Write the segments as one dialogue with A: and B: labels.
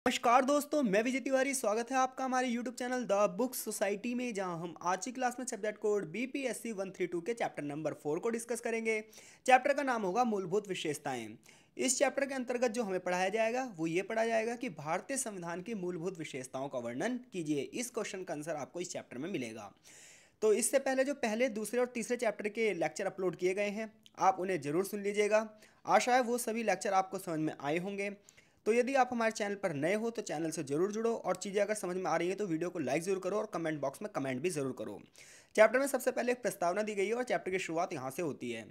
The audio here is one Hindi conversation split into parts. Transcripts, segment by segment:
A: नमस्कार दोस्तों, मैं विजय तिवारी। स्वागत है आपका हमारे YouTube channel the book society में, जहां हम आज की क्लास में सब्जेक्ट कोड BPSC 132 के चैप्टर नंबर 4 को डिस्कस करेंगे। चैप्टर का नाम होगा मूलभूत विशेषताएं। इस चैप्टर के अंतर्गत जो हमें पढ़ाया जाएगा वो ये पढ़ा जाएगा कि भारतीय संविधान की मूलभूत विशेषताओं का वर्णन कीजिए। इस क्वेश्चन का आंसर आपको इस चैप्टर में मिलेगा। तो इससे पहले जो पहले, दूसरे और तीसरे चैप्टर के लेक्चर अपलोड किए गए हैं, आप उन्हें जरूर सुन लीजिएगा। आशा है वो सभी लेक्चर आपको समझ में आए होंगे। तो यदि आप हमारे चैनल पर नए हो तो चैनल से जरूर जुड़ो, और चीज़ें अगर समझ में आ रही है तो वीडियो को लाइक जरूर करो और कमेंट बॉक्स में कमेंट भी जरूर करो। चैप्टर में सबसे पहले एक प्रस्तावना दी गई है और चैप्टर की शुरुआत यहाँ से होती है।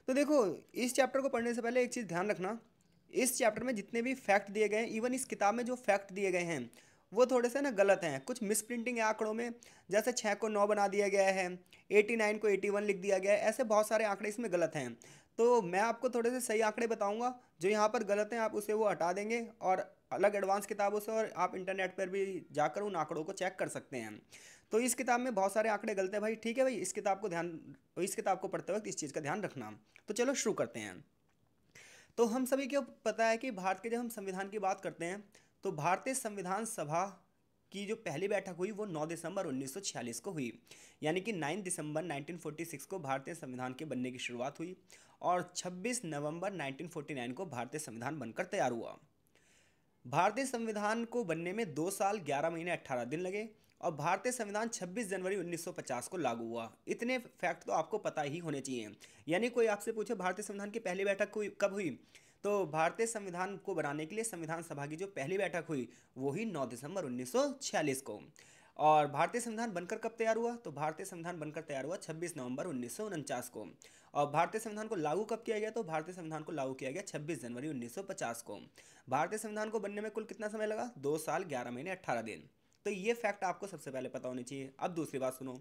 A: तो देखो, इस चैप्टर को पढ़ने से पहले एक चीज़ ध्यान रखना। इस चैप्टर में जितने भी फैक्ट दिए गए हैं, इवन इस किताब में जो फैक्ट दिए गए हैं वो थोड़े से ना गलत हैं। कुछ मिस प्रिंटिंग है आंकड़ों में, जैसे 6 को 9 बना दिया गया है, 89 को 81 लिख दिया गया है। ऐसे बहुत सारे आंकड़े इसमें गलत हैं। तो मैं आपको थोड़े से सही आंकड़े बताऊंगा। जो यहाँ पर गलत हैं आप उसे वो हटा देंगे, और अलग एडवांस किताबों से और आप इंटरनेट पर भी जाकर उन आंकड़ों को चेक कर सकते हैं। तो इस किताब में बहुत सारे आंकड़े गलत हैं भाई, ठीक है भाई। इस किताब को पढ़ते वक्त इस चीज़ का ध्यान रखना। तो चलो शुरू करते हैं। तो हम सभी को पता है कि भारत के जब हम संविधान की बात करते हैं तो भारतीय संविधान सभा की जो पहली बैठक हुई वो 9 दिसंबर 1946 को हुई। यानी कि 9 दिसंबर 1946 को भारतीय संविधान के बनने की शुरुआत हुई, और 26 नवंबर 1949 को भारतीय संविधान बनकर तैयार हुआ। भारतीय संविधान को बनने में 2 साल 11 महीने 18 दिन लगे, और भारतीय संविधान 26 जनवरी 1950 को लागू हुआ। इतने फैक्ट तो आपको पता ही होने चाहिए। यानी कोई आपसे पूछे भारतीय संविधान की पहली बैठक कब हुई, तो भारतीय संविधान को बनाने के लिए संविधान सभा की जो पहली बैठक हुई वो ही 9 दिसंबर 1946 को। और भारतीय संविधान बनकर कब तैयार हुआ, तो भारतीय संविधान बनकर तैयार हुआ 26 नवंबर 1949 को। और भारतीय संविधान को लागू कब किया गया, तो भारतीय संविधान को लागू किया गया 26 जनवरी 1950 को। भारतीय संविधान को बनने में कुल कितना समय लगा, 2 साल 11 महीने 18 दिन। तो ये फैक्ट आपको सबसे पहले पता होनी चाहिए। अब दूसरी बात सुनो।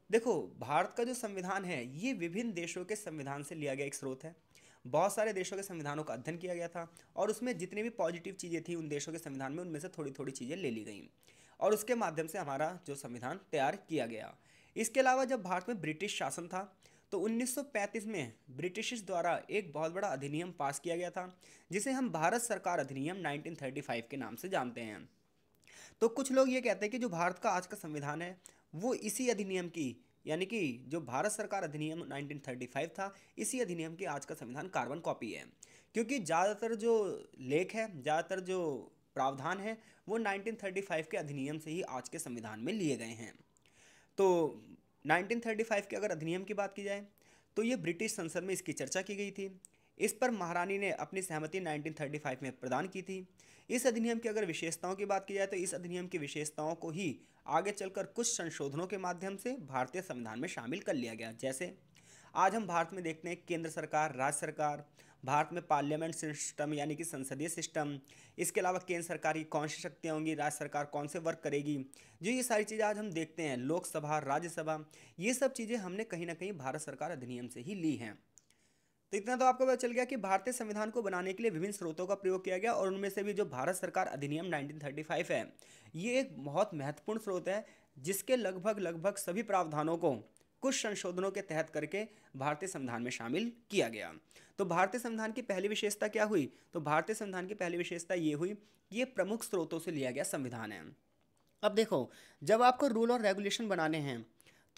A: देखो, भारत का जो संविधान है ये विभिन्न देशों के संविधान से लिया गया एक स्रोत है। बहुत सारे देशों के संविधानों का अध्ययन किया गया था, और उसमें जितनी भी पॉजिटिव चीज़ें थी उन देशों के संविधान में, उनमें से थोड़ी थोड़ी चीज़ें ले ली गई, और उसके माध्यम से हमारा जो संविधान तैयार किया गया। इसके अलावा जब भारत में ब्रिटिश शासन था तो 1935 में ब्रिटिश द्वारा एक बहुत बड़ा अधिनियम पास किया गया था, जिसे हम भारत सरकार अधिनियम 1935 के नाम से जानते हैं। तो कुछ लोग ये कहते हैं कि जो भारत का आज का संविधान है वो इसी अधिनियम की, यानी कि जो भारत सरकार अधिनियम 1935 था, इसी अधिनियम की आज का संविधान कार्बन कॉपी है। क्योंकि ज़्यादातर जो लेख है, ज़्यादातर जो प्रावधान है, वो 1935 के अधिनियम से ही आज के संविधान में लिए गए हैं। तो 1935 के अगर अधिनियम की बात की जाए तो ये ब्रिटिश संसद में इसकी चर्चा की गई थी। इस पर महारानी ने अपनी सहमति 1935 में प्रदान की थी। इस अधिनियम की अगर विशेषताओं की बात की जाए तो इस अधिनियम की विशेषताओं को ही आगे चलकर कुछ संशोधनों के माध्यम से भारतीय संविधान में शामिल कर लिया गया। जैसे आज हम भारत में देखते हैं केंद्र सरकार, राज्य सरकार, भारत में पार्लियामेंट सिस्टम यानी कि संसदीय सिस्टम, इसके अलावा केंद्र सरकार की कौन सी शक्तियाँ होंगी, राज्य सरकार कौन से वर्क करेगी, जो ये सारी चीज़ें आज हम देखते हैं, लोकसभा, राज्यसभा, ये सब चीज़ें हमने कहीं ना कहीं भारत सरकार अधिनियम से ही ली हैं। तो इतना तो आपको पता चल गया कि भारतीय संविधान को बनाने के लिए विभिन्न स्रोतों का प्रयोग किया गया, और उनमें से भी जो भारत सरकार अधिनियम 1935 है ये एक बहुत महत्वपूर्ण स्रोत है, जिसके लगभग लगभग सभी प्रावधानों को कुछ संशोधनों के तहत करके भारतीय संविधान में शामिल किया गया। तो भारतीय संविधान की पहली विशेषता क्या हुई, तो भारतीय संविधान की पहली विशेषता ये हुई कि ये प्रमुख स्रोतों से लिया गया संविधान है। अब देखो, जब आपको रूल और रेगुलेशन बनाने हैं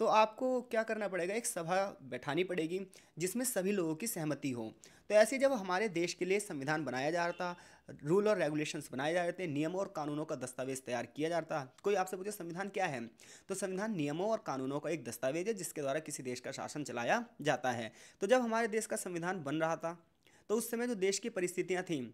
A: तो आपको क्या करना पड़ेगा, एक सभा बैठानी पड़ेगी जिसमें सभी लोगों की सहमति हो। तो ऐसे जब हमारे देश के लिए संविधान बनाया जा रहा था, रूल और रेगुलेशंस बनाए जा रहे थे, नियमों और कानूनों का दस्तावेज तैयार किया जा रहा था। कोई आपसे पूछे संविधान क्या है, तो संविधान नियमों और कानूनों का एक दस्तावेज है जिसके द्वारा किसी देश का शासन चलाया जाता है। तो जब हमारे देश का संविधान बन रहा था तो उस समय जो देश की परिस्थितियाँ थीं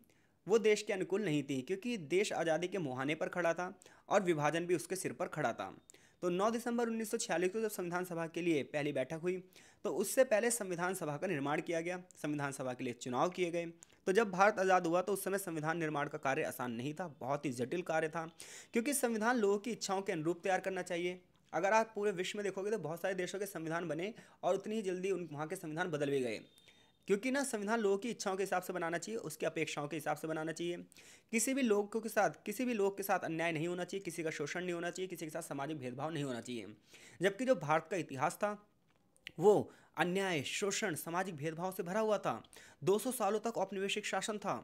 A: वो देश के अनुकूल नहीं थी, क्योंकि देश आज़ादी के मुहाने पर खड़ा था और विभाजन भी उसके सिर पर खड़ा था। तो 9 दिसंबर 1946 को जब संविधान सभा के लिए पहली बैठक हुई तो उससे पहले संविधान सभा का निर्माण किया गया, संविधान सभा के लिए चुनाव किए गए। तो जब भारत आज़ाद हुआ तो उस समय संविधान निर्माण का कार्य आसान नहीं था, बहुत ही जटिल कार्य था, क्योंकि संविधान लोगों की इच्छाओं के अनुरूप तैयार करना चाहिए। अगर आप पूरे विश्व में देखोगे तो बहुत सारे देशों के संविधान बने और उतनी ही जल्दी वहाँ के संविधान बदल भी गए, क्योंकि ना संविधान लोगों की इच्छाओं के हिसाब से बनाना चाहिए, उसकी अपेक्षाओं के हिसाब से बनाना चाहिए। किसी भी लोग के साथ अन्याय नहीं होना चाहिए, किसी का शोषण नहीं होना चाहिए, किसी के साथ सामाजिक भेदभाव नहीं होना चाहिए। जबकि जो भारत का इतिहास था वो अन्याय, शोषण, सामाजिक भेदभाव से भरा हुआ था। 200 सालों तक औपनिवेशिक शासन था।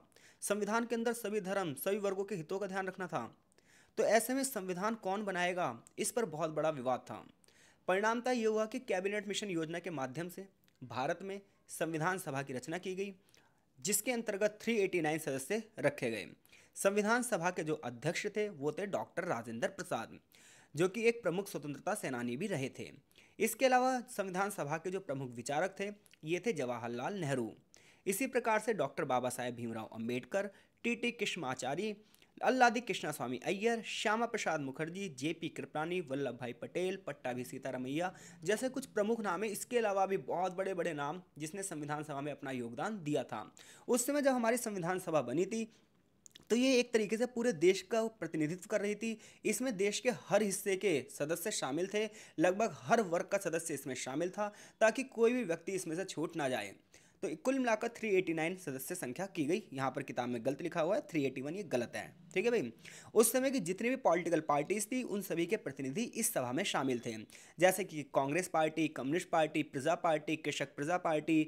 A: संविधान के अंदर सभी धर्म, सभी वर्गों के हितों का ध्यान रखना था। तो ऐसे में संविधान कौन बनाएगा, इस पर बहुत बड़ा विवाद था। परिणामतः ये हुआ कि कैबिनेट मिशन योजना के माध्यम से भारत में संविधान सभा की रचना की गई, जिसके अंतर्गत 389 सदस्य रखे गए। संविधान सभा के जो अध्यक्ष थे वो थे डॉक्टर राजेंद्र प्रसाद, जो कि एक प्रमुख स्वतंत्रता सेनानी भी रहे थे। इसके अलावा संविधान सभा के जो प्रमुख विचारक थे ये थे जवाहरलाल नेहरू। इसी प्रकार से डॉक्टर बाबा साहेब भीमराव अंबेडकर, टी कृष्णाचारी, अल्लादी कृष्णा स्वामी अय्यर, श्यामा प्रसाद मुखर्जी, जेपी कृपलानी, वल्लभ भाई पटेल, पट्टाभी सीतारामैया जैसे कुछ प्रमुख नाम है। इसके अलावा भी बहुत बड़े बड़े नाम जिसने संविधान सभा में अपना योगदान दिया था। उस समय जब हमारी संविधान सभा बनी थी तो ये एक तरीके से पूरे देश का प्रतिनिधित्व कर रही थी। इसमें देश के हर हिस्से के सदस्य शामिल थे, लगभग हर वर्ग का सदस्य इसमें शामिल था, ताकि कोई भी व्यक्ति इसमें से छूट ना जाए। तो कुल मिलाकर 389 सदस्य संख्या की गई। यहाँ पर किताब में गलत लिखा हुआ है 381, ये गलत है, ठीक है भाई। उस समय की जितनी भी पॉलिटिकल पार्टीज थी उन सभी के प्रतिनिधि इस सभा में शामिल थे, जैसे कि कांग्रेस पार्टी, कम्युनिस्ट पार्टी, प्रजा पार्टी, कृषक प्रजा पार्टी,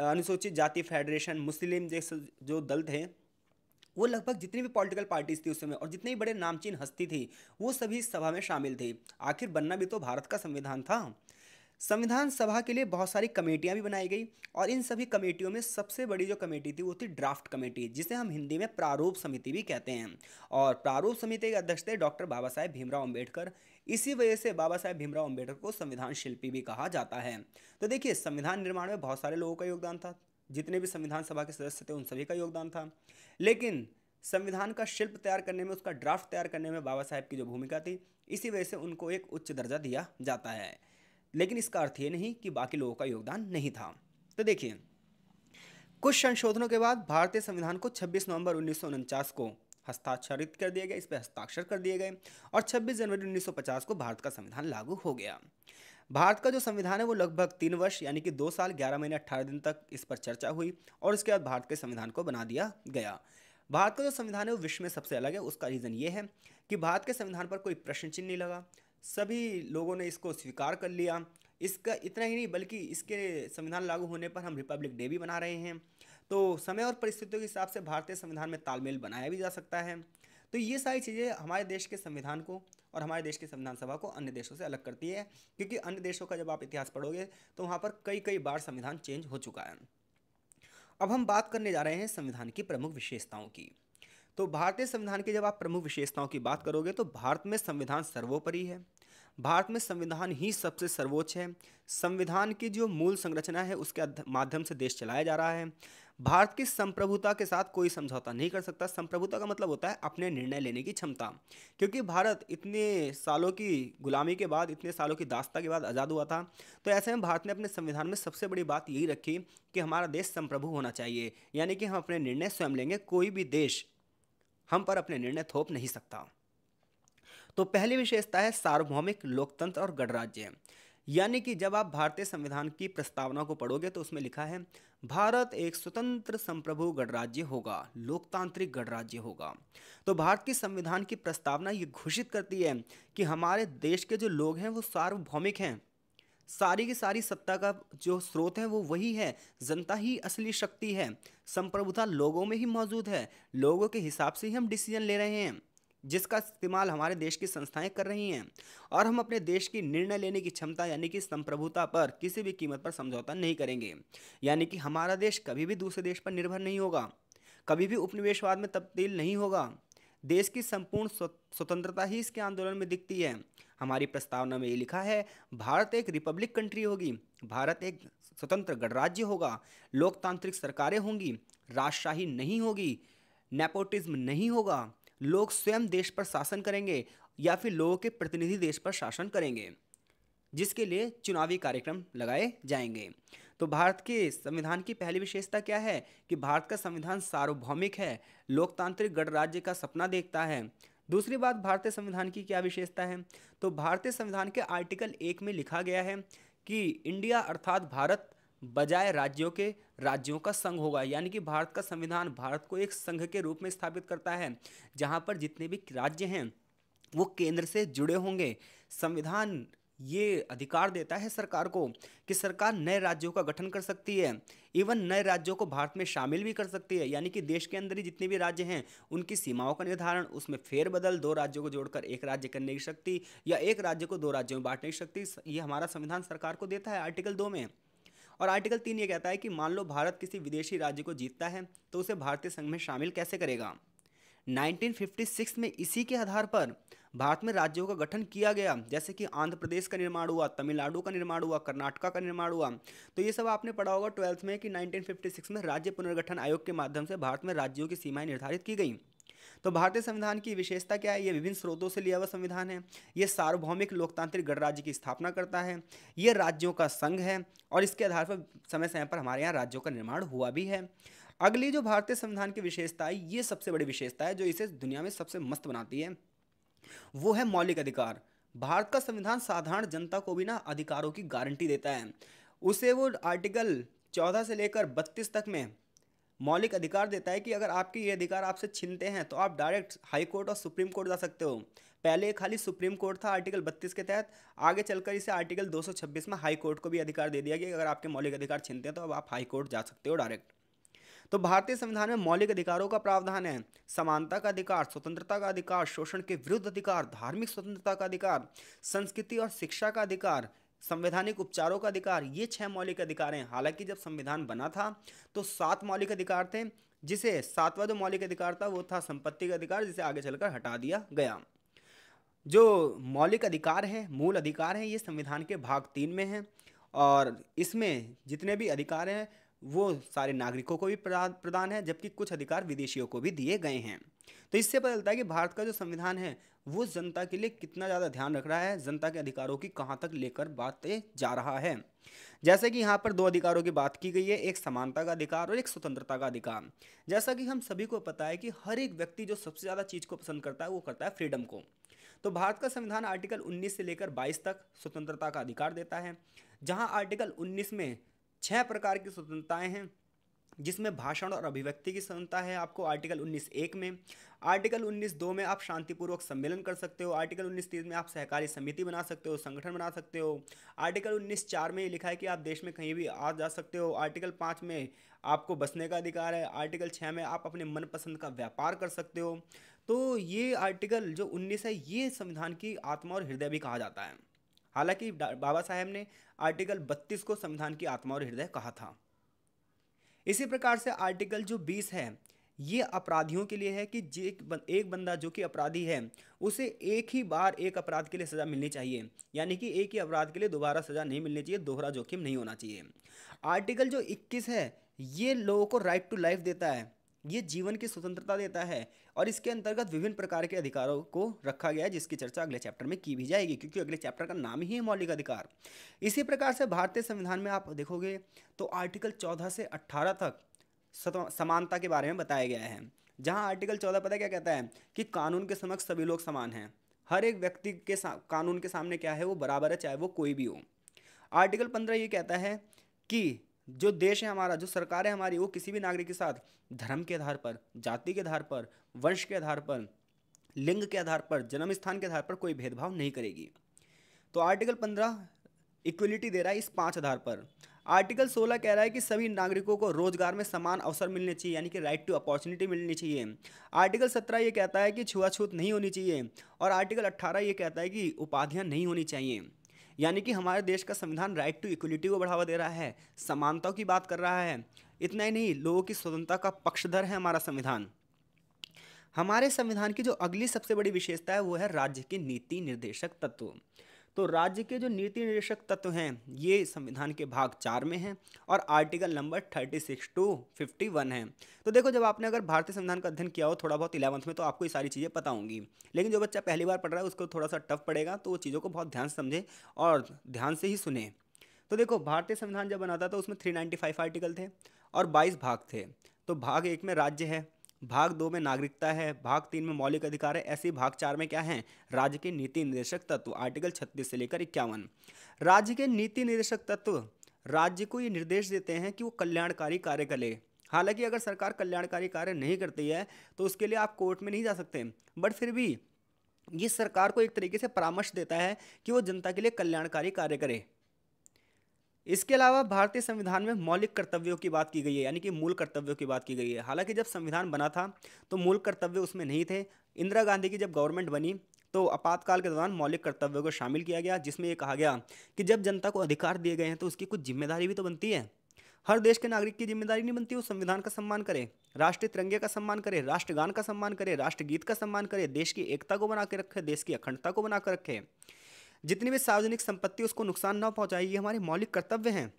A: अनुसूचित जाति फेडरेशन, मुस्लिम जैसे जो दल थे, वो लगभग जितनी भी पॉलिटिकल पार्टीज थी उस समय और जितनी बड़े नामचीन हस्ती थी वो सभी इस सभा में शामिल थे। आखिर बनना भी तो भारत का संविधान था। संविधान सभा के लिए बहुत सारी कमेटियां भी बनाई गई और इन सभी कमेटियों में सबसे बड़ी जो कमेटी थी वो थी ड्राफ्ट कमेटी, जिसे हम हिंदी में प्रारूप समिति भी कहते हैं। और प्रारूप समिति के अध्यक्ष थे डॉक्टर बाबा साहेब भीमराव अम्बेडकर। इसी वजह से बाबा साहेब भीमराव अम्बेडकर को संविधान शिल्पी भी कहा जाता है। तो देखिए, संविधान निर्माण में बहुत सारे लोगों का योगदान था, जितने भी संविधान सभा के सदस्य थे उन सभी का योगदान था। लेकिन संविधान का शिल्प तैयार करने में, उसका ड्राफ्ट तैयार करने में बाबा साहेब की जो भूमिका थी, इसी वजह से उनको एक उच्च दर्जा दिया जाता है। लेकिन इसका अर्थ ये नहीं कि बाकी लोगों का योगदान नहीं था। तो देखिए, कुछ संशोधनों के बाद भारतीय संविधान को 26 नवंबर 1949 को हस्ताक्षरित कर दिया गया, इस पर हस्ताक्षर कर दिए गए और 26 जनवरी 1950 को भारत का संविधान लागू हो गया। भारत का जो संविधान है वो लगभग 3 वर्ष यानी कि 2 साल 11 महीने 18 दिन तक इस पर चर्चा हुई और उसके बाद भारत के संविधान को बना दिया गया। भारत का जो संविधान है वो विश्व में सबसे अलग है। उसका रीज़न ये है कि भारत के संविधान पर कोई प्रश्न चिन्ह नहीं लगा, सभी लोगों ने इसको स्वीकार कर लिया। इसका इतना ही नहीं बल्कि इसके संविधान लागू होने पर हम रिपब्लिक डे भी मना रहे हैं। तो समय और परिस्थितियों के हिसाब से भारतीय संविधान में तालमेल बनाया भी जा सकता है। तो ये सारी चीज़ें हमारे देश के संविधान को और हमारे देश की संविधान सभा को अन्य देशों से अलग करती है, क्योंकि अन्य देशों का जब आप इतिहास पढ़ोगे तो वहाँ पर कई कई बार संविधान चेंज हो चुका है। अब हम बात करने जा रहे हैं संविधान की प्रमुख विशेषताओं की। तो भारतीय संविधान की जब आप प्रमुख विशेषताओं की बात करोगे तो भारत में संविधान सर्वोपरि है। भारत में संविधान ही सबसे सर्वोच्च है। संविधान की जो मूल संरचना है उसके माध्यम से देश चलाया जा रहा है। भारत की संप्रभुता के साथ कोई समझौता नहीं कर सकता। संप्रभुता का मतलब होता है अपने निर्णय लेने की क्षमता, क्योंकि भारत इतने सालों की गुलामी के बाद, इतने सालों की दास्ता के बाद आज़ाद हुआ था। तो ऐसे में भारत ने अपने संविधान में सबसे बड़ी बात यही रखी कि हमारा देश संप्रभु होना चाहिए, यानी कि हम अपने निर्णय स्वयं लेंगे, कोई भी देश हम पर अपने निर्णय थोप नहीं सकता। तो पहली विशेषता है सार्वभौमिक लोकतंत्र और गणराज्य, यानी कि जब आप भारतीय संविधान की प्रस्तावना को पढ़ोगे तो उसमें लिखा है भारत एक स्वतंत्र संप्रभु गणराज्य होगा, लोकतांत्रिक गणराज्य होगा। तो भारत की संविधान की प्रस्तावना ये घोषित करती है कि हमारे देश के जो लोग हैं वो सार्वभौमिक हैं, सारी की सारी सत्ता का जो स्रोत है वो वही है, जनता ही असली शक्ति है, संप्रभुता लोगों में ही मौजूद है, लोगों के हिसाब से ही हम डिसीजन ले रहे हैं, जिसका इस्तेमाल हमारे देश की संस्थाएं कर रही हैं। और हम अपने देश की निर्णय लेने की क्षमता यानी कि संप्रभुता पर किसी भी कीमत पर समझौता नहीं करेंगे, यानी कि हमारा देश कभी भी दूसरे देश पर निर्भर नहीं होगा, कभी भी उपनिवेशवाद में तब्दील नहीं होगा। देश की संपूर्ण स्वतंत्रता ही इसके आंदोलन में दिखती है। हमारी प्रस्तावना में ये लिखा है भारत एक रिपब्लिक कंट्री होगी, भारत एक स्वतंत्र गणराज्य होगा, लोकतांत्रिक सरकारें होंगी, राजशाही नहीं होगी, नेपोटिज्म नहीं होगा, लोग स्वयं देश पर शासन करेंगे या फिर लोगों के प्रतिनिधि देश पर शासन करेंगे, जिसके लिए चुनावी कार्यक्रम लगाए जाएंगे। तो भारत के संविधान की पहली विशेषता क्या है कि भारत का संविधान सार्वभौमिक है, लोकतांत्रिक गणराज्य का सपना देखता है। दूसरी बात, भारतीय संविधान की क्या विशेषता है, तो भारतीय संविधान के आर्टिकल 1 में लिखा गया है कि इंडिया अर्थात भारत बजाय राज्यों के राज्यों का संघ होगा, यानी कि भारत का संविधान भारत को एक संघ के रूप में स्थापित करता है, जहां पर जितने भी राज्य हैं वो केंद्र से जुड़े होंगे। संविधान ये अधिकार देता है सरकार को कि सरकार नए राज्यों का गठन कर सकती है, इवन नए राज्यों को भारत में शामिल भी कर सकती है। यानी कि देश के अंदर ही जितने भी राज्य हैं उनकी सीमाओं का निर्धारण, उसमें फेरबदल, दो राज्यों को जोड़कर एक राज्य करने की शक्ति या एक राज्य को दो राज्यों में बांटने की शक्ति, ये हमारा संविधान सरकार को देता है आर्टिकल 2 में। और आर्टिकल 3 ये कहता है कि मान लो भारत किसी विदेशी राज्य को जीतता है तो उसे भारतीय संघ में शामिल कैसे करेगा। 1956 में इसी के आधार पर भारत में राज्यों का गठन किया गया, जैसे कि आंध्र प्रदेश का निर्माण हुआ, तमिलनाडु का निर्माण हुआ, कर्नाटका का निर्माण हुआ। तो ये सब आपने पढ़ा होगा 12th में कि 1956 में राज्य पुनर्गठन आयोग के माध्यम से भारत में राज्यों की सीमाएं निर्धारित की गई। तो भारतीय संविधान की विशेषता क्या है? ये विभिन्न स्रोतों से लिया हुआ संविधान है। ये सार्वभौमिक लोकतांत्रिक गणराज्य की स्थापना करता है। ये राज्यों का संघ है और इसके आधार पर समय समय पर हमारे यहाँ राज्यों का निर्माण हुआ भी है। अगली जो भारतीय संविधान की विशेषता है, ये सबसे बड़ी विशेषता है जो इसे दुनिया में सबसे मस्त बनाती है, वो है मौलिक अधिकार। भारत का संविधान साधारण जनता को भी ना अधिकारों की गारंटी देता है। उसे वो आर्टिकल 14 से लेकर 32 तक में मौलिक अधिकार देता है कि अगर आपके ये अधिकार आपसे छीनते हैं तो आप डायरेक्ट हाई कोर्ट और सुप्रीम कोर्ट जा सकते हो। पहले खाली सुप्रीम कोर्ट था आर्टिकल 32 के तहत, आगे चलकर इसे आर्टिकल 226 में हाई कोर्ट को भी अधिकार दे दिया गया कि अगर आपके मौलिक अधिकार छीनते हैं तो अब आप हाई कोर्ट जा सकते हो डायरेक्ट। तो भारतीय संविधान में मौलिक अधिकारों का प्रावधान है समानता का अधिकार, स्वतंत्रता का अधिकार, शोषण के विरुद्ध अधिकार, धार्मिक स्वतंत्रता का अधिकार, संस्कृति और शिक्षा का अधिकार, संवैधानिक उपचारों का अधिकार। ये 6 मौलिक अधिकार हैं। हालांकि जब संविधान बना था तो 7 मौलिक अधिकार थे, जिसे 7वां जो मौलिक अधिकार था वो था संपत्ति का अधिकार, जिसे आगे चलकर हटा दिया गया। जो मौलिक अधिकार हैं, मूल अधिकार हैं, ये संविधान के भाग 3 में हैं और इसमें जितने भी अधिकार हैं वो सारे नागरिकों को भी प्रदान है, जबकि कुछ अधिकार विदेशियों को भी दिए गए हैं। तो इससे पता चलता है कि भारत का जो संविधान है वो जनता के लिए कितना ज़्यादा ध्यान रख रहा है, जनता के अधिकारों की कहाँ तक लेकर बातें जा रहा है। जैसे कि यहाँ पर 2 अधिकारों की बात की गई है, एक समानता का अधिकार और एक स्वतंत्रता का अधिकार। जैसा कि हम सभी को पता है कि हर एक व्यक्ति जो सबसे ज़्यादा चीज़ को पसंद करता है वो करता है फ्रीडम को। तो भारत का संविधान आर्टिकल 19 से लेकर 22 तक स्वतंत्रता का अधिकार देता है, जहां आर्टिकल 19 में 6 प्रकार की स्वतंत्रताएं हैं, जिसमें भाषण और अभिव्यक्ति की स्वतंत्रता है आपको आर्टिकल 19(1) में। आर्टिकल 19(2) में आप शांतिपूर्वक सम्मेलन कर सकते हो। आर्टिकल 19(3) में आप सहकारी समिति बना सकते हो, संगठन बना सकते हो। आर्टिकल 19(4) में ये लिखा है कि आप देश में कहीं भी आ जा सकते हो। आर्टिकल 5 में आपको बसने का अधिकार है। आर्टिकल 6 में आप अपने मनपसंद का व्यापार कर सकते हो। तो ये आर्टिकल जो 19 है ये संविधान की आत्मा और हृदय भी कहा जाता है। हालांकि बाबा साहेब ने आर्टिकल 32 को संविधान की आत्मा और हृदय कहा था। इसी प्रकार से आर्टिकल जो 20 है ये अपराधियों के लिए है कि एक बंदा जो कि अपराधी है उसे एक ही बार एक अपराध के लिए सज़ा मिलनी चाहिए, यानी कि एक ही अपराध के लिए दोबारा सज़ा नहीं मिलनी चाहिए, दोहरा जोखिम नहीं होना चाहिए। आर्टिकल जो 21 है ये लोगों को राइट टू लाइफ देता है, ये जीवन की स्वतंत्रता देता है और इसके अंतर्गत विभिन्न प्रकार के अधिकारों को रखा गया है, जिसकी चर्चा अगले चैप्टर में की भी जाएगी क्योंकि अगले चैप्टर का नाम ही है मौलिक अधिकार। इसी प्रकार से भारतीय संविधान में आप देखोगे तो आर्टिकल 14 से 18 तक समानता के बारे में बताया गया है, जहां आर्टिकल 14 पता क्या कहता है कि कानून के समक्ष सभी लोग समान हैं। हर एक व्यक्ति के कानून के सामने क्या है वो बराबर है, चाहे वो कोई भी हो। आर्टिकल 15 ये कहता है कि जो देश है हमारा, जो सरकार है हमारी, वो किसी भी नागरिक के साथ धर्म के आधार पर, जाति के आधार पर, वंश के आधार पर, लिंग के आधार पर, जन्म स्थान के आधार पर कोई भेदभाव नहीं करेगी। तो आर्टिकल 15 इक्वलिटी दे रहा है इस 5 आधार पर। आर्टिकल 16 कह रहा है कि सभी नागरिकों को रोजगार में समान अवसर मिलने चाहिए, यानी कि राइट टू अपॉर्चुनिटी मिलनी चाहिए। आर्टिकल 17 ये कहता है कि छुआछूत नहीं होनी चाहिए और आर्टिकल 18 ये कहता है कि उपाधियां नहीं होनी चाहिए। यानी कि हमारे देश का संविधान राइट टू इक्वलिटी को बढ़ावा दे रहा है, समानता की बात कर रहा है। इतना ही नहीं, लोगों की स्वतंत्रता का पक्षधर है हमारा संविधान। हमारे संविधान की जो अगली सबसे बड़ी विशेषता है वो है राज्य के नीति निर्देशक तत्व। तो राज्य के जो नीति निर्देशक तत्व हैं ये संविधान के भाग 4 में हैं और आर्टिकल नंबर 36 to 51 है। तो देखो, जब आपने अगर भारतीय संविधान का अध्ययन किया हो थोड़ा बहुत 11th में तो आपको ये सारी चीज़ें पता होंगी, लेकिन जो बच्चा पहली बार पढ़ रहा है उसको थोड़ा सा टफ पड़ेगा, तो वो चीज़ों को बहुत ध्यान से समझे और ध्यान से ही सुने। तो देखो, भारतीय संविधान जब बना था तो उसमें 395 आर्टिकल थे और 22 भाग थे। तो भाग 1 में राज्य है, भाग 2 में नागरिकता है, भाग 3 में मौलिक अधिकार है, ऐसे ही भाग 4 में क्या है, राज्य के नीति निर्देशक तत्व, आर्टिकल 36 से लेकर 51। राज्य के नीति निर्देशक तत्व राज्य को ये निर्देश देते हैं कि वो कल्याणकारी कार्य करे। हालांकि अगर सरकार कल्याणकारी कार्य नहीं करती है तो उसके लिए आप कोर्ट में नहीं जा सकते, बट फिर भी ये सरकार को एक तरीके से परामर्श देता है कि वो जनता के लिए कल्याणकारी कार्य करे। इसके अलावा भारतीय संविधान में मौलिक कर्तव्यों की बात की गई है, यानी कि मूल कर्तव्यों की बात की गई है। हालांकि जब संविधान बना था तो मूल कर्तव्य उसमें नहीं थे। इंदिरा गांधी की जब गवर्नमेंट बनी तो आपातकाल के दौरान मौलिक कर्तव्यों को शामिल किया गया, जिसमें ये कहा गया कि जब जनता को अधिकार दिए गए हैं तो उसकी कुछ जिम्मेदारी भी तो बनती है। हर देश के नागरिक की जिम्मेदारी नहीं बनती वो संविधान का सम्मान करे, राष्ट्रीय तिरंगे का सम्मान करे, राष्ट्रगान का सम्मान करे, राष्ट्रगीत का सम्मान करे, देश की एकता को बना के रखे, देश की अखंडता को बना कर रखे, जितनी भी सार्वजनिक संपत्ति उसको नुकसान ना पहुंचाए, ये हमारे मौलिक कर्तव्य हैं।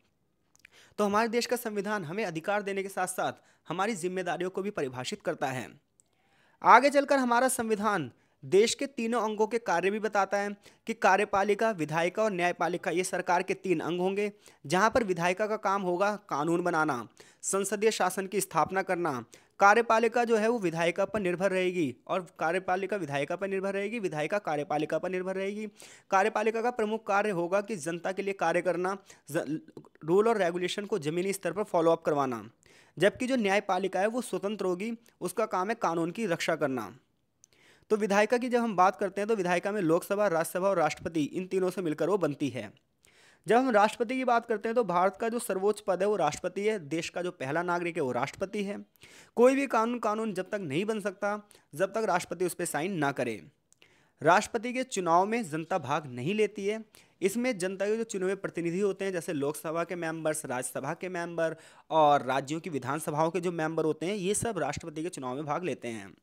A: तो हमारे देश का संविधान हमें अधिकार देने के साथ साथ हमारी जिम्मेदारियों को भी परिभाषित करता है। आगे चलकर हमारा संविधान देश के तीनों अंगों के कार्य भी बताता है कि कार्यपालिका, विधायिका और न्यायपालिका ये सरकार के तीन अंग होंगे, जहां पर विधायिका का काम होगा कानून बनाना, संसदीय शासन की स्थापना करना। कार्यपालिका जो है वो विधायिका पर निर्भर रहेगी और कार्यपालिका विधायिका पर निर्भर रहेगी, विधायिका कार्यपालिका पर निर्भर रहेगी। कार्यपालिका का प्रमुख कार्य होगा कि जनता के लिए कार्य करना, रूल और रेगुलेशन को जमीनी स्तर पर फॉलो अप करवाना। जबकि जो न्यायपालिका है वो स्वतंत्र होगी, उसका काम है कानून की रक्षा करना। तो विधायिका की जब हम बात करते हैं तो विधायिका में लोकसभा, राज्यसभा और राष्ट्रपति, इन तीनों से मिलकर वो बनती है। जब हम राष्ट्रपति की बात करते हैं तो भारत का जो सर्वोच्च पद है वो राष्ट्रपति है। देश का जो पहला नागरिक है वो राष्ट्रपति है। कोई भी कानून जब तक नहीं बन सकता जब तक राष्ट्रपति उस पर साइन ना करे। राष्ट्रपति के चुनाव में जनता भाग नहीं लेती है। इसमें जनता के जो चुने हुए प्रतिनिधि होते हैं, जैसे लोकसभा के मेंबर्स, राज्यसभा के मेंबर और राज्यों की विधानसभाओं के जो मेंबर होते हैं, ये सब राष्ट्रपति के चुनाव में भाग लेते हैं।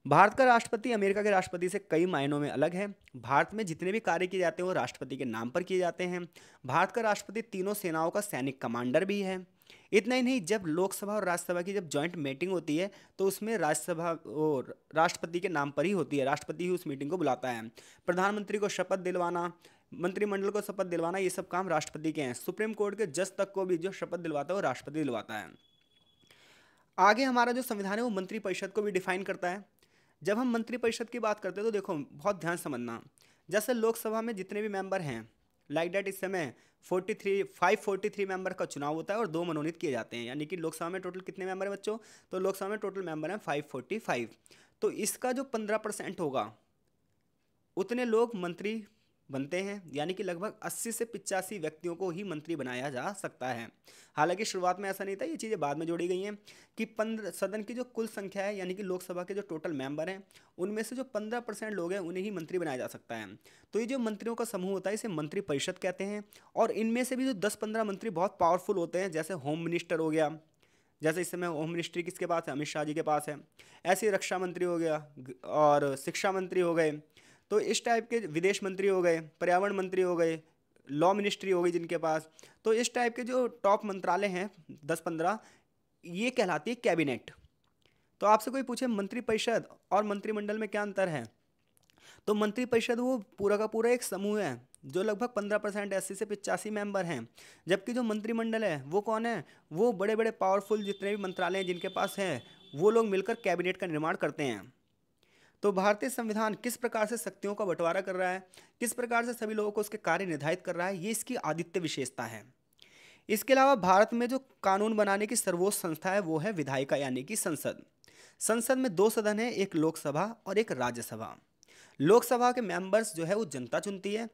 A: भारत का राष्ट्रपति अमेरिका के राष्ट्रपति से कई मायनों में अलग है। भारत में जितने भी कार्य किए जाते हैं वो राष्ट्रपति के नाम पर किए जाते हैं। भारत का राष्ट्रपति तीनों सेनाओं का सैनिक कमांडर भी है। इतना ही नहीं, जब लोकसभा और राज्यसभा की जब जॉइंट मीटिंग होती है तो उसमें राज्यसभा और राष्ट्रपति के नाम पर ही होती है, राष्ट्रपति ही उस मीटिंग को बुलाता है। प्रधानमंत्री को शपथ दिलवाना, मंत्रिमंडल को शपथ दिलवाना, ये सब काम राष्ट्रपति के हैं। सुप्रीम कोर्ट के जज तक को भी जो शपथ दिलवाता है वो राष्ट्रपति दिलवाता है। आगे हमारा जो संविधान है वो मंत्रिपरिषद को भी डिफाइन करता है। जब हम मंत्रिपरिषद की बात करते हैं तो देखो बहुत ध्यान समझना, जैसे लोकसभा में जितने भी मेंबर हैं लाइक दैट इस समय 543 मेंबर का चुनाव होता है और 2 मनोनीत किए जाते हैं। यानी कि लोकसभा में टोटल कितने मेंबर हैं बच्चों? तो लोकसभा में टोटल मेंबर हैं 545। तो इसका जो 15% होगा उतने लोग मंत्री बनते हैं, यानी कि लगभग 80 से 85 व्यक्तियों को ही मंत्री बनाया जा सकता है। हालांकि शुरुआत में ऐसा नहीं था, ये चीज़ें बाद में जोड़ी गई हैं कि 15 सदन की जो कुल संख्या है, यानी कि लोकसभा के जो टोटल मेंबर हैं उनमें से जो 15% लोग हैं उन्हें ही मंत्री बनाया जा सकता है। तो ये जो मंत्रियों का समूह होता है इसे मंत्रिपरिषद कहते हैं। और इनमें से भी जो 10-15 मंत्री बहुत पावरफुल होते हैं, जैसे होम मिनिस्टर हो गया, जैसे इस समय होम मिनिस्ट्री किसके पास है? अमित शाह जी के पास है। ऐसे रक्षा मंत्री हो गया और शिक्षा मंत्री हो गए। तो इस टाइप के विदेश मंत्री हो गए, पर्यावरण मंत्री हो गए, लॉ मिनिस्ट्री हो गई जिनके पास। तो इस टाइप के जो टॉप मंत्रालय हैं 10-15, ये कहलाती है कैबिनेट। तो आपसे कोई पूछे मंत्रिपरिषद और मंत्रिमंडल में क्या अंतर है, तो मंत्रिपरिषद वो पूरा का पूरा एक समूह है जो लगभग 15% 80 से 85 मेंबर हैं। जबकि जो मंत्रिमंडल है वो कौन है? वो बड़े बड़े पावरफुल जितने भी मंत्रालय हैं जिनके पास हैं वो लोग मिलकर कैबिनेट का निर्माण करते हैं। तो भारतीय संविधान किस प्रकार से शक्तियों का बंटवारा कर रहा है, किस प्रकार से सभी लोगों को उसके कार्य निर्धारित कर रहा है, ये इसकी आदित्य विशेषता है। इसके अलावा भारत में जो कानून बनाने की सर्वोच्च संस्था है वो है विधायिका, यानी कि संसद। संसद में 2 सदन है, एक लोकसभा और एक राज्यसभा। लोकसभा के मेंबर्स जो है वो जनता चुनती है,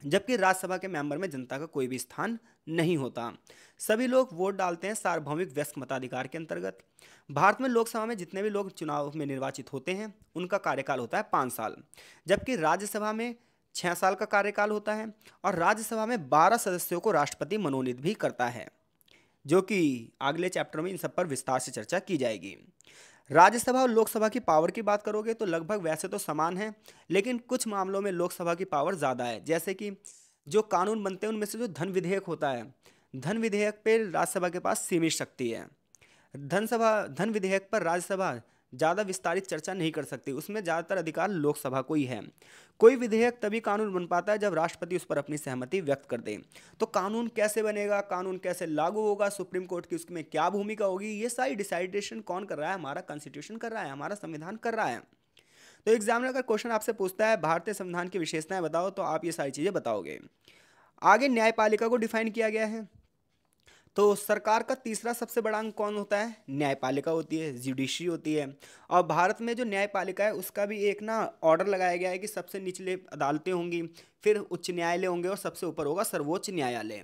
A: जबकि राज्यसभा के मेंबर में जनता का कोई भी स्थान नहीं होता। सभी लोग वोट डालते हैं सार्वभौमिक वयस्क मताधिकार के अंतर्गत। भारत में लोकसभा में जितने भी लोग चुनाव में निर्वाचित होते हैं उनका कार्यकाल होता है 5 साल, जबकि राज्यसभा में 6 साल का कार्यकाल होता है। और राज्यसभा में 12 सदस्यों को राष्ट्रपति मनोनीत भी करता है, जो कि अगले चैप्टर में इन सब पर विस्तार से चर्चा की जाएगी। राज्यसभा और लोकसभा की पावर की बात करोगे तो लगभग वैसे तो समान है, लेकिन कुछ मामलों में लोकसभा की पावर ज़्यादा है। जैसे कि जो कानून बनते हैं उनमें से जो धन विधेयक होता है, धन विधेयक पे राज्यसभा के पास सीमित शक्ति है। धन विधेयक पर राज्यसभा ज़्यादा विस्तारित चर्चा नहीं कर सकती, उसमें ज़्यादातर अधिकार लोकसभा को ही है। कोई विधेयक तभी कानून बन पाता है जब राष्ट्रपति उस पर अपनी सहमति व्यक्त कर दे। तो कानून कैसे बनेगा, कानून कैसे लागू होगा, सुप्रीम कोर्ट की उसमें क्या भूमिका होगी, ये सारी डिसाइडेशन कौन कर रहा है? हमारा कॉन्स्टिट्यूशन कर रहा है, हमारा संविधान कर रहा है। तो एग्जामिनर अगर क्वेश्चन आपसे पूछता है भारतीय संविधान की विशेषताएं बताओ, तो आप ये सारी चीज़ें बताओगे। आगे न्यायपालिका को डिफाइन किया गया है। तो सरकार का तीसरा सबसे बड़ा अंग कौन होता है? न्यायपालिका होती है, जुडिशरी होती है। और भारत में जो न्यायपालिका है उसका भी एक ना ऑर्डर लगाया गया है कि सबसे निचले अदालतें होंगी, फिर उच्च न्यायालय होंगे और सबसे ऊपर होगा सर्वोच्च न्यायालय।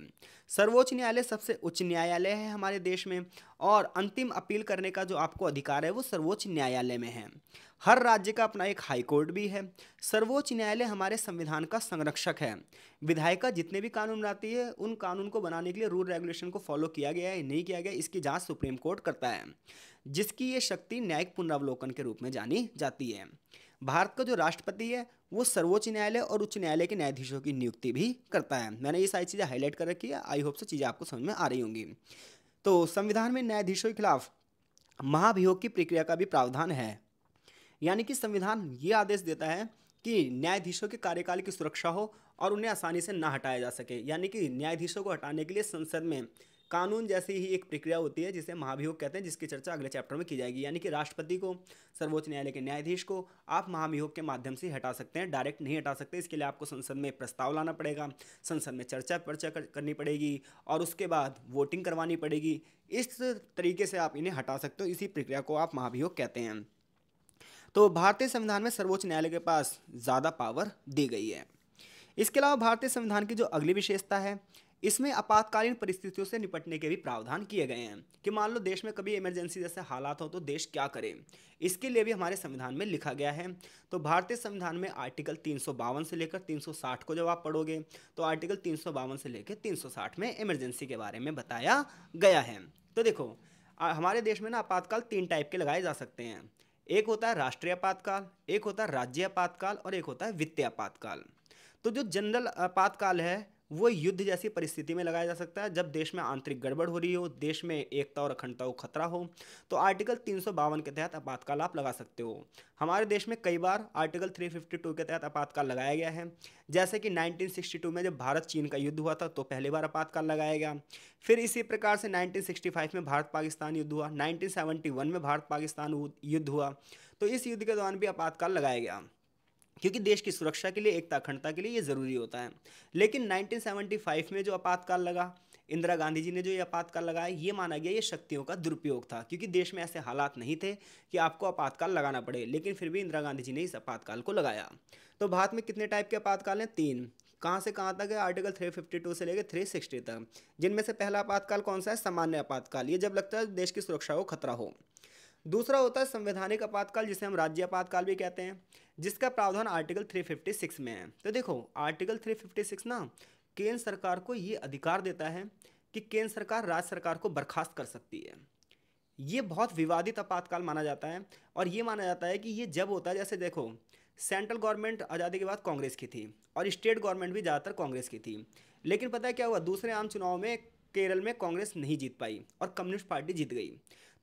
A: सर्वोच्च न्यायालय सबसे उच्च न्यायालय है हमारे देश में, और अंतिम अपील करने का जो आपको अधिकार है वो सर्वोच्च न्यायालय में है। हर राज्य का अपना एक हाई कोर्ट भी है। सर्वोच्च न्यायालय हमारे संविधान का संरक्षक है। विधायिका जितने भी कानून बनाती है उन कानून को बनाने के लिए रूल रेगुलेशन को फॉलो किया गया है नहीं किया गया, इसकी जांच सुप्रीम कोर्ट करता है, जिसकी ये शक्ति न्यायिक पुनरावलोकन के रूप में जानी जाती है। भारत का जो राष्ट्रपति है वो सर्वोच्च न्यायालय और उच्च न्यायालय के न्यायाधीशों की नियुक्ति भी करता है। मैंने ये सारी चीज़ें हाईलाइट कर रखी है, आई होप से चीज़ें आपको समझ में आ रही होंगी। तो संविधान में न्यायाधीशों के खिलाफ महाभियोग की प्रक्रिया का भी प्रावधान है। यानी कि संविधान ये आदेश देता है कि न्यायाधीशों के कार्यकाल की सुरक्षा हो और उन्हें आसानी से ना हटाया जा सके। यानी कि न्यायाधीशों को हटाने के लिए संसद में कानून जैसी ही एक प्रक्रिया होती है जिसे महाभियोग कहते हैं, जिसकी चर्चा अगले चैप्टर में की जाएगी। यानी कि राष्ट्रपति को, सर्वोच्च न्यायालय के न्यायाधीश को आप महाभियोग के माध्यम से हटा सकते हैं, डायरेक्ट नहीं हटा सकते। इसके लिए आपको संसद में प्रस्ताव लाना पड़ेगा, संसद में चर्चा पर्चा करनी पड़ेगी और उसके बाद वोटिंग करवानी पड़ेगी। इस तरीके से आप इन्हें हटा सकते हो, इसी प्रक्रिया को आप महाभियोग कहते हैं। तो भारतीय संविधान में सर्वोच्च न्यायालय के पास ज़्यादा पावर दी गई है। इसके अलावा भारतीय संविधान की जो अगली विशेषता है, इसमें आपातकालीन परिस्थितियों से निपटने के भी प्रावधान किए गए हैं कि मान लो देश में कभी इमरजेंसी जैसे हालात हो तो देश क्या करे, इसके लिए भी हमारे संविधान में लिखा गया है। तो भारतीय संविधान में आर्टिकल 352 से लेकर 360 को जब आप पढ़ोगे तो आर्टिकल 352 से लेकर 360 में इमरजेंसी के बारे में बताया गया है। तो देखो हमारे देश में ना आपातकाल 3 टाइप के लगाए जा सकते हैं। एक होता है राष्ट्रीय आपातकाल, एक होता है राज्य आपातकाल और एक होता है वित्तीय आपातकाल। तो जो जनरल आपातकाल है वो युद्ध जैसी परिस्थिति में लगाया जा सकता है, जब देश में आंतरिक गड़बड़ हो रही हो, देश में एकता और अखंडता को खतरा हो, तो आर्टिकल 352 के तहत आपातकाल आप लगा सकते हो। हमारे देश में कई बार आर्टिकल 352 के तहत आपातकाल लगाया गया है। जैसे कि 1962 में जब भारत चीन का युद्ध हुआ था तो पहली बार आपातकाल लगाया गया। फिर इसी प्रकार से 1965 में भारत पाकिस्तान युद्ध हुआ, 1971 में भारत पाकिस्तान युद्ध हुआ, तो इस युद्ध के दौरान भी आपातकाल लगाया गया, क्योंकि देश की सुरक्षा के लिए, एकता अखंडता के लिए ये ज़रूरी होता है। लेकिन 1975 में जो आपातकाल लगा, इंदिरा गांधी जी ने जो ये आपातकाल लगाया, ये माना गया ये शक्तियों का दुरुपयोग था, क्योंकि देश में ऐसे हालात नहीं थे कि आपको आपातकाल लगाना पड़े, लेकिन फिर भी इंदिरा गांधी जी ने इस आपातकाल को लगाया। तो भारत में कितने टाइप के आपातकाल हैं? 3। कहाँ से कहाँ तक है? आर्टिकल 352 से लेकर 360 तक। जिनमें से पहला आपातकाल कौन सा है? सामान्य आपातकाल, ये जब लगता है देश की सुरक्षा को खतरा हो। दूसरा होता है संवैधानिक आपातकाल, जिसे हम राज्य आपातकाल भी कहते हैं, जिसका प्रावधान आर्टिकल 356 में है। तो देखो आर्टिकल 356 ना केंद्र सरकार को ये अधिकार देता है कि केंद्र सरकार राज्य सरकार को बर्खास्त कर सकती है। ये बहुत विवादित आपातकाल माना जाता है, और ये माना जाता है कि ये जब होता है, जैसे देखो सेंट्रल गवर्नमेंट आज़ादी के बाद कांग्रेस की थी और स्टेट गवर्नमेंट भी ज़्यादातर कांग्रेस की थी, लेकिन पता है क्या हुआ? दूसरे आम चुनाव में केरल में कांग्रेस नहीं जीत पाई और कम्युनिस्ट पार्टी जीत गई।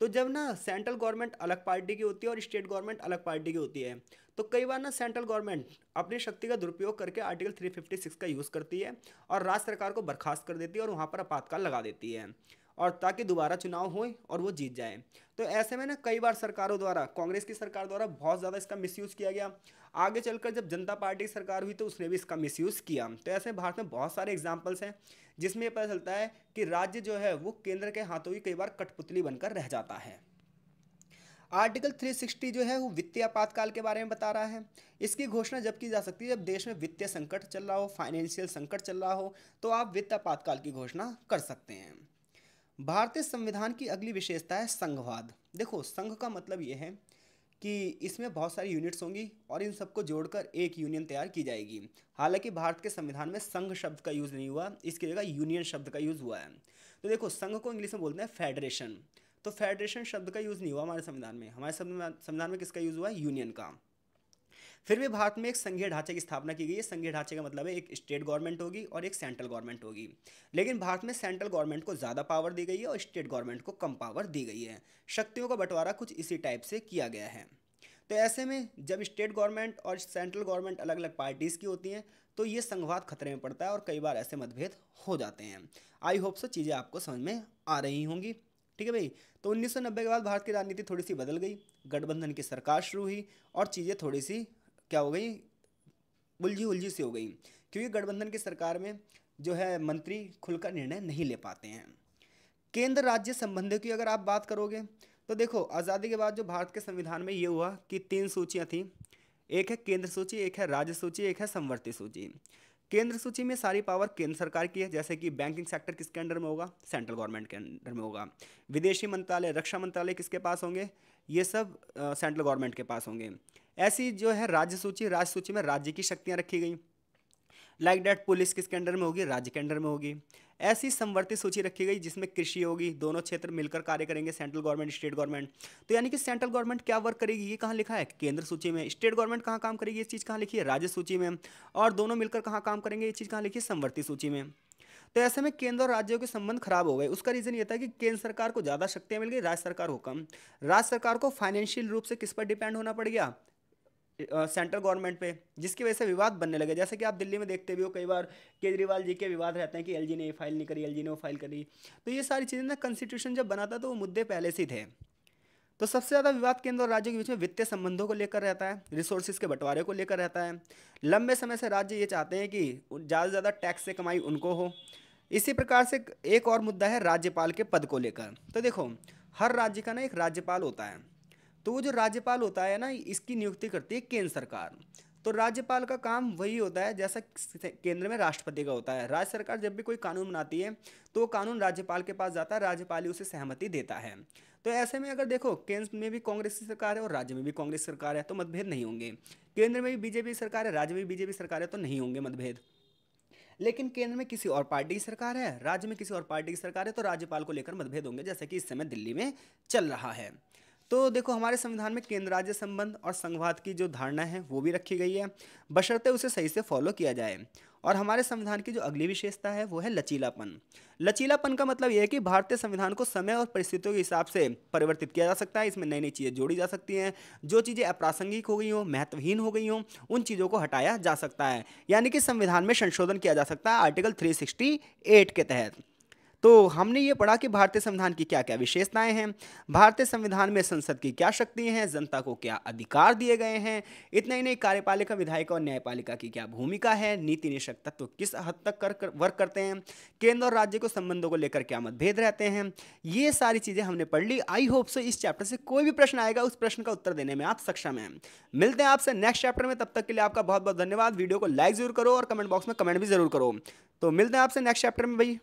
A: तो जब ना सेंट्रल गवर्नमेंट अलग पार्टी की होती है और स्टेट गवर्नमेंट अलग पार्टी की होती है, तो कई बार ना सेंट्रल गवर्नमेंट अपनी शक्ति का दुरुपयोग करके आर्टिकल 356 का यूज़ करती है और राज्य सरकार को बर्खास्त कर देती है और वहाँ पर आपातकाल लगा देती है, और ताकि दोबारा चुनाव होए और वो जीत जाए। तो ऐसे में ना कई बार सरकारों द्वारा, कांग्रेस की सरकार द्वारा बहुत ज़्यादा इसका मिसयूज़ किया गया। आगे चलकर जब जनता पार्टी की सरकार हुई तो उसने भी इसका मिसयूज़ किया। तो ऐसे भारत में बहुत सारे एग्जाम्पल्स हैं जिसमें ये पता चलता है कि राज्य जो है वो केंद्र के हाथों की कई बार कठपुतली बनकर रह जाता है। आर्टिकल 360 जो है वो वित्तीय आपातकाल के बारे में बता रहा है। इसकी घोषणा जब की जा सकती है जब देश में वित्तीय संकट चल रहा हो, फाइनेंशियल संकट चल रहा हो, तो आप वित्त आपातकाल की घोषणा कर सकते हैं। भारतीय संविधान की अगली विशेषता है संघवाद। देखो संघ का मतलब ये है कि इसमें बहुत सारी यूनिट्स होंगी और इन सबको जोड़कर एक यूनियन तैयार की जाएगी। हालांकि भारत के संविधान में संघ शब्द का यूज़ नहीं हुआ, इसकी जगह यूनियन शब्द का यूज़ हुआ है। तो देखो संघ को इंग्लिश में बोलते हैं फेडरेशन, तो फेडरेशन शब्द का यूज़ नहीं हुआ हमारे संविधान में। हमारे संविधान में किसका यूज़ हुआ है? यूनियन का। फिर भी भारत में एक संघीय ढांचे की स्थापना की गई है। संघीय ढांचे का मतलब है एक स्टेट गवर्नमेंट होगी और एक सेंट्रल गवर्नमेंट होगी, लेकिन भारत में सेंट्रल गवर्नमेंट को ज़्यादा पावर दी गई है और स्टेट गवर्नमेंट को कम पावर दी गई है। शक्तियों का बंटवारा कुछ इसी टाइप से किया गया है। तो ऐसे में जब स्टेट गवर्नमेंट और सेंट्रल गवर्नमेंट अलग अलग पार्टीज़ की होती हैं तो ये संघवाद खतरे में पड़ता है और कई बार ऐसे मतभेद हो जाते हैं। आई होप सो चीज़ें आपको समझ में आ रही होंगी। ठीक है भाई। तो 1990 के बाद भारत की राजनीति थोड़ी सी बदल गई, गठबंधन की सरकार शुरू हुई और चीज़ें थोड़ी सी क्या हो गई, उलझी उलझी सी हो गई, क्योंकि गठबंधन की सरकार में जो है मंत्री खुलकर निर्णय नहीं ले पाते हैं। केंद्र राज्य संबंधों की अगर आप बात करोगे तो देखो, आज़ादी के बाद जो भारत के संविधान में ये हुआ कि 3 सूचियाँ थी। एक है केंद्र सूची, एक है राज्य सूची, एक है समवर्ती सूची। केंद्र सूची में सारी पावर केंद्र सरकार की है, जैसे कि बैंकिंग सेक्टर किसके अंडर में होगा, सेंट्रल गवर्नमेंट के अंडर में होगा। विदेशी मंत्रालय, रक्षा मंत्रालय किसके पास होंगे, ये सब सेंट्रल गवर्नमेंट के पास होंगे। ऐसी जो है राज्य सूची में राज्य की शक्तियाँ रखी गई। लाइक डैट पुलिस किसके अंडर में होगी, राज्य के अंडर में होगी। ऐसी समवर्ती सूची रखी गई जिसमें कृषि होगी, दोनों क्षेत्र मिलकर कार्य करेंगे, सेंट्रल गवर्नमेंट स्टेट गवर्नमेंट। तो यानी कि सेंट्रल गवर्नमेंट क्या वर्क करेगी, ये कहाँ लिखा है, केंद्र सूची में। स्टेट गवर्नमेंट कहाँ काम करेगी, ये चीज़ कहाँ लिखी है, राज्य सूची में। और दोनों मिलकर कहाँ काम करेंगे, ये चीज़ कहाँ लिखी है, समवर्ती सूची में। तो ऐसे में केंद्र और राज्यों के संबंध खराब हो गए। उसका रीजन ये था कि केंद्र सरकार को ज़्यादा शक्तियाँ मिल गई, राज्य सरकार को कम। राज्य सरकार को फाइनेंशियल रूप से किस पर डिपेंड होना पड़ गया, सेंट्रल गवर्नमेंट पे, जिसकी वजह से विवाद बनने लगे। जैसे कि आप दिल्ली में देखते भी हो, कई बार केजरीवाल जी के विवाद रहते हैं कि एलजी ने ये फाइल नहीं करी, एलजी ने वो फाइल करी। तो ये सारी चीज़ें ना, कॉन्स्टिट्यूशन जब बना था तो वो मुद्दे पहले से ही थे। तो सबसे ज़्यादा विवाद केंद्र और राज्यों के बीच में वित्तीय संबंधों को लेकर रहता है, रिसोर्सेज के बंटवारे को लेकर रहता है। लंबे समय से राज्य ये चाहते हैं कि ज़्यादा से ज़्यादा टैक्स से कमाई उनको हो। इसी प्रकार से एक और मुद्दा है राज्यपाल के पद को लेकर। तो देखो, हर राज्य का ना एक राज्यपाल होता है। तो वो जो राज्यपाल होता है ना, इसकी नियुक्ति करती है केंद्र सरकार। तो राज्यपाल का काम वही होता है जैसा केंद्र में राष्ट्रपति का होता है। राज्य सरकार जब भी कोई कानून बनाती है तो वो कानून राज्यपाल के पास जाता है, राज्यपाल ही उसे सहमति देता है। तो ऐसे में अगर देखो, केंद्र में भी कांग्रेस की सरकार है और राज्य में भी कांग्रेस सरकार है तो मतभेद नहीं होंगे। केंद्र में भी बीजेपी सरकार है, राज्य में भी बीजेपी सरकार है तो नहीं होंगे मतभेद। लेकिन केंद्र में किसी और पार्टी की सरकार है, राज्य में किसी और पार्टी की सरकार है, तो राज्यपाल को लेकर मतभेद होंगे, जैसे कि इस समय दिल्ली में चल रहा है। तो देखो, हमारे संविधान में केंद्र राज्य संबंध और संघवाद की जो धारणा है वो भी रखी गई है, बशर्ते उसे सही से फॉलो किया जाए। और हमारे संविधान की जो अगली विशेषता है वो है लचीलापन। लचीलापन का मतलब यह है कि भारतीय संविधान को समय और परिस्थितियों के हिसाब से परिवर्तित किया जा सकता है। इसमें नई नई चीज़ें जोड़ी जा सकती हैं। जो चीज़ें अप्रासंगिक हो गई हों, महत्वहीन हो गई हों, उन चीज़ों को हटाया जा सकता है। यानी कि संविधान में संशोधन किया जा सकता है आर्टिकल 368 के तहत। तो हमने ये पढ़ा कि भारतीय संविधान की क्या क्या विशेषताएं हैं, भारतीय संविधान में संसद की क्या शक्तियां हैं, जनता को क्या अधिकार दिए गए हैं, इतना ही नहीं, कार्यपालिका, विधायिका और न्यायपालिका की क्या भूमिका है, नीति निषेक तत्व किस हद तक वर्क करते हैं, केंद्र और राज्य को संबंधों को लेकर क्या मतभेद रहते हैं। ये सारी चीज़ें हमने पढ़ ली। आई होप सो इस चैप्टर से कोई भी प्रश्न आएगा उस प्रश्न का उत्तर देने में आप सक्षम हैं। मिलते हैं आपसे नेक्स्ट चैप्टर में, तब तक के लिए आपका बहुत बहुत धन्यवाद। वीडियो को लाइक जरूर करो और कमेंट बॉक्स में कमेंट भी जरूर करो। तो मिलते हैं आपसे नेक्स्ट चैप्टर में भाई।